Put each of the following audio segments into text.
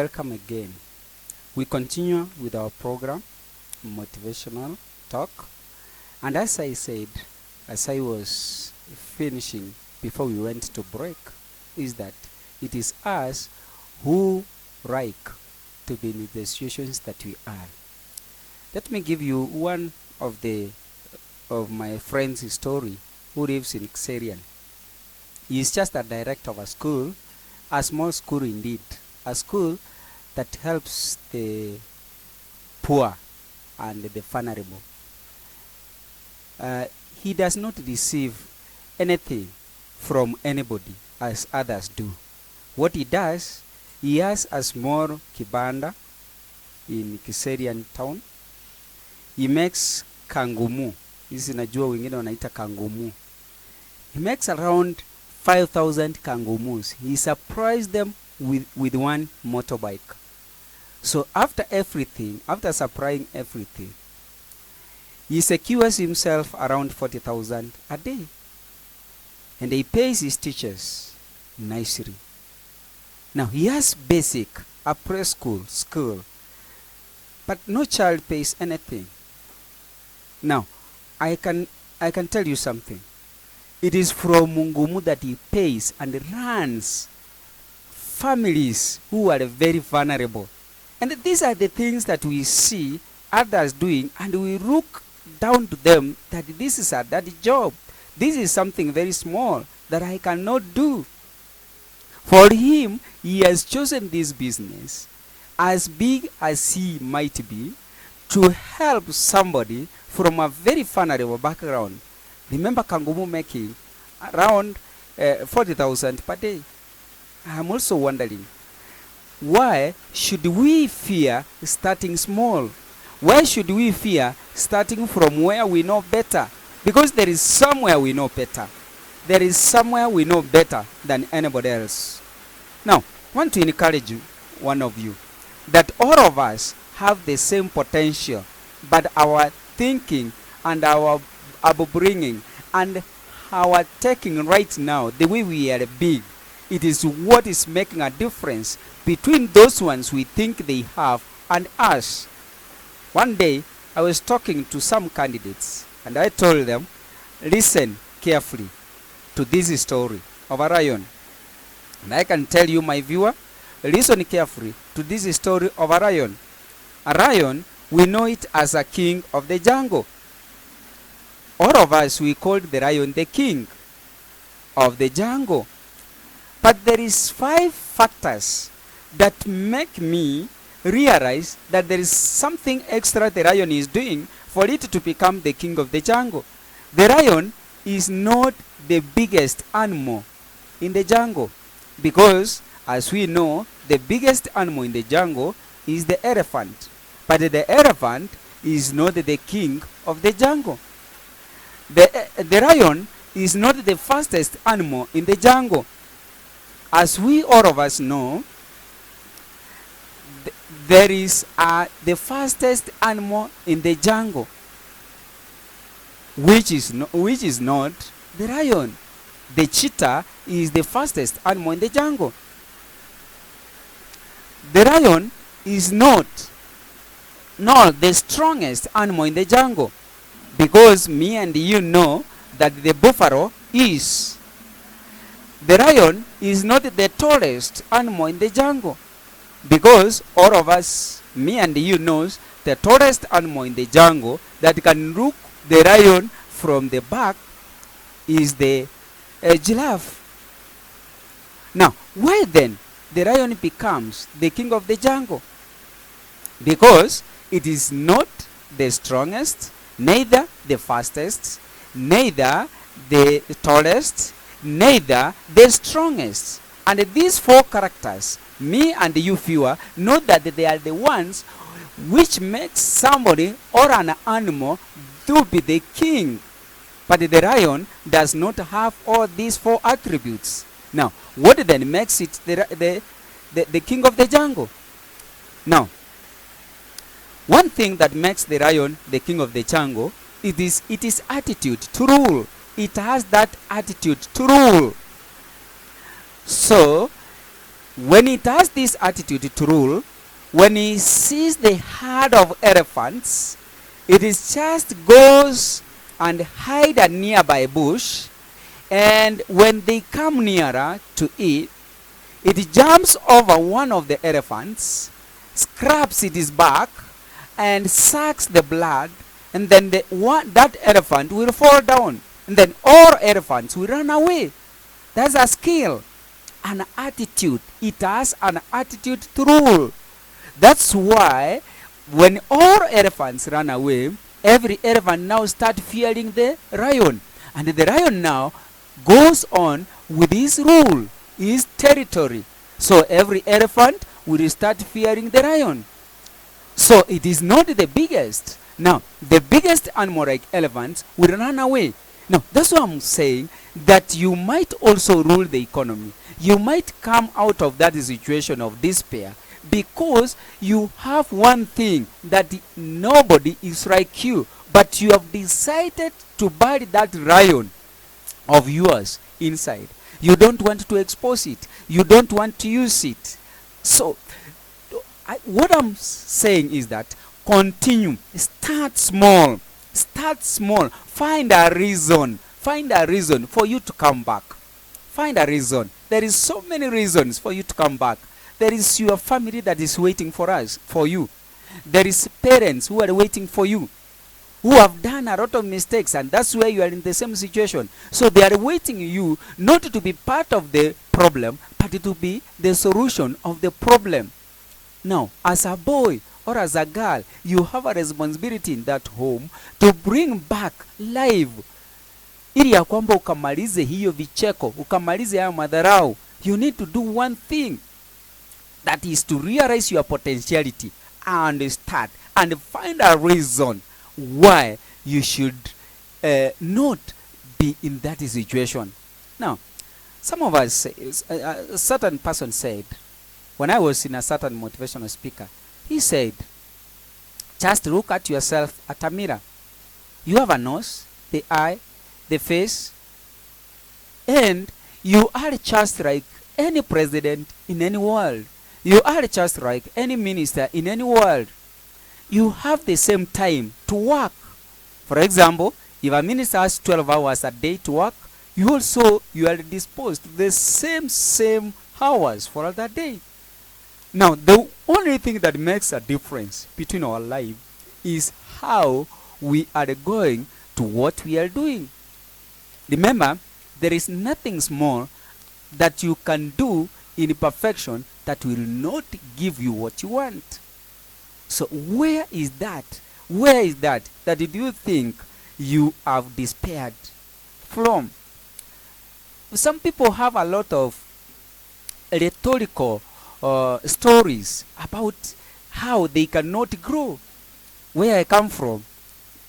welcome again. We continue with our program, Motivational Talk. And as I said, as I was finishing before we went to break, is that it is us who like to be in the situations that we are. Let me give you one of my friend's story who lives in Xerian. He is just a director of a school, a small school indeed, a school that helps the poor and the vulnerable. He does not receive anything from anybody as others do. What he does, he has a small kibanda in Kiserian town. He makes kangumu. Hizi najua wengine wanaita kangumu. He makes around 5,000 kangumus. He surprised them with one motorbike. So after supplying everything, he secures himself around 40,000 a day. And he pays his teachers nicely. Now he has basic, a preschool, school, but no child pays anything. Now, I can tell you something. It is from Mungumu that he pays and runs families who are very vulnerable. And these are the things that we see others doing, and we look down to them that this is a daddy job. This is something very small that I cannot do. For him, he has chosen this business, as big as he might be, to help somebody from a very vulnerable background. Remember Kangumu making around 40,000 per day. I'm also wondering, why should we fear starting small? Why should we fear starting from where we know better? Because there is somewhere we know better. There is somewhere we know better than anybody else. Now, I want to encourage you, one of you, that all of us have the same potential, but our thinking and our upbringing and our taking right now, the way we are big, it is what is making a difference between those ones we think they have and us. One day, I was talking to some candidates, and I told them, listen carefully to this story of a lion. And I can tell you, my viewer, listen carefully to this story of a lion. A lion, we know it as a king of the jungle. All of us, we call the lion the king of the jungle. But there is 5 factors that make me realize that there is something extra the lion is doing for it to become the king of the jungle. The lion is not the biggest animal in the jungle, because as we know, the biggest animal in the jungle is the elephant. But the elephant is not the king of the jungle. The lion is not the fastest animal in the jungle. As we all of us know, there is the fastest animal in the jungle, which is not the lion. The cheetah is the fastest animal in the jungle. The lion is not the strongest animal in the jungle, because me and you know that the buffalo is. The lion is not the tallest animal in the jungle, because all of us, me and you knows, the tallest animal in the jungle that can look the lion from the back is the giraffe. Now, why then the lion becomes the king of the jungle? Because it is not the strongest, neither the fastest, neither the tallest, neither the strongest. And these 4 characters, me and you viewer, know that they are the ones which makes somebody or an animal to be the king. But the lion does not have all these 4 attributes. Now, what then makes it the king of the jungle? Now, one thing that makes the lion the king of the jungle, it is attitude to rule. It has that attitude to rule. So when it has this attitude to rule, when he sees the herd of elephants, it is just goes and hide a nearby bush, and when they come nearer to it, it jumps over one of the elephants, scrapes its back, and sucks the blood, and then that elephant will fall down, and then all elephants will run away. That's a skill, an attitude. It has an attitude to rule. That's why when all elephants run away, every elephant now start fearing the lion, and the lion now goes on with his rule, his territory. So every elephant will start fearing the lion. So it is not the biggest. Now, the biggest animal like elephants will run away. Now, that's what I'm saying, that you might also rule the economy. You might come out of that situation of despair because you have one thing, that nobody is like you, but you have decided to bury that lion of yours inside. You don't want to expose it. You don't want to use it. So, what I'm saying is that continue. Start small. Start small. Find a reason. Find a reason for you to come back. Find a reason. There is so many reasons for you to come back. There is your family that is waiting for you. There is parents who are waiting for you, who have done a lot of mistakes, and that's why you are in the same situation. So they are waiting you not to be part of the problem, but to be the solution of the problem. Now, as a boy or as a girl, you have a responsibility in that home to bring back life, ili ya kwamba ukamalize hiyo vicheko, ukamalize hayo madharau. You need to do one thing, that is to realize your potentiality and start and find a reason why you should not be in that situation. Now, some of us say, a certain person said, when I was in a certain motivational speaker, he said, just look at yourself at a mirror. You have a nose, the eye, the face, and you are just like any president in any world. You are just like any minister in any world. You have the same time to work. For example, if a minister has 12 hours a day to work, you are disposed to the same hours for that day. Now, the only thing that makes a difference between our life is how we are going to what we are doing. Remember, there is nothing small that you can do in perfection that will not give you what you want. So where is that? Where is that do you think you have despaired from? Some people have a lot of rhetorical stories about how they cannot grow. Where I come from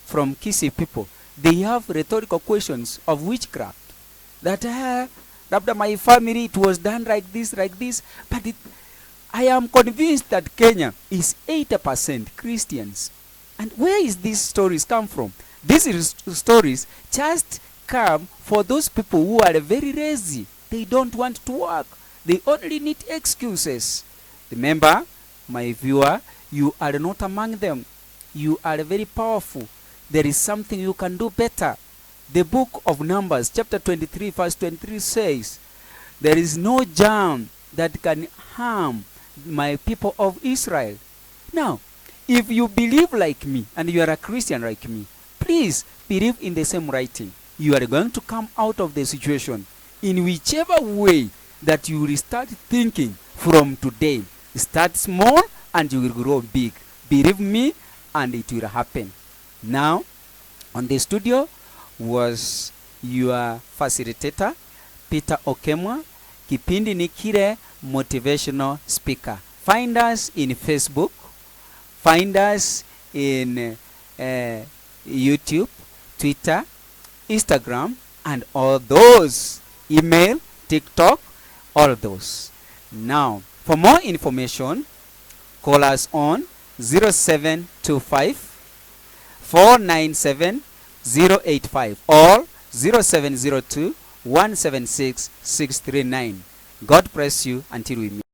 Kisii people, they have rhetorical questions of witchcraft. That after my family it was done like this, but I am convinced that Kenya is 80% Christians. And where is these stories come from? These stories just come for those people who are very lazy. They don't want to work. They only need excuses. Remember, my viewer, you are not among them. You are very powerful. There is something you can do better. The book of Numbers, chapter 23, verse 23 says, there is no germ that can harm my people of Israel. Now, if you believe like me and you are a Christian like me, please believe in the same writing. You are going to come out of the situation in whichever way that you will start thinking from today. Start small and you will grow big. Believe me, and it will happen. Now, on the studio was your facilitator, Peter OKEMWA. Kipindi ni kile motivational speaker. Find us in Facebook. Find us in YouTube, Twitter, Instagram, and all those. Email, TikTok, all those. Now, for more information, call us on 0725 497 085 or 0702 176 639. God bless you until we meet.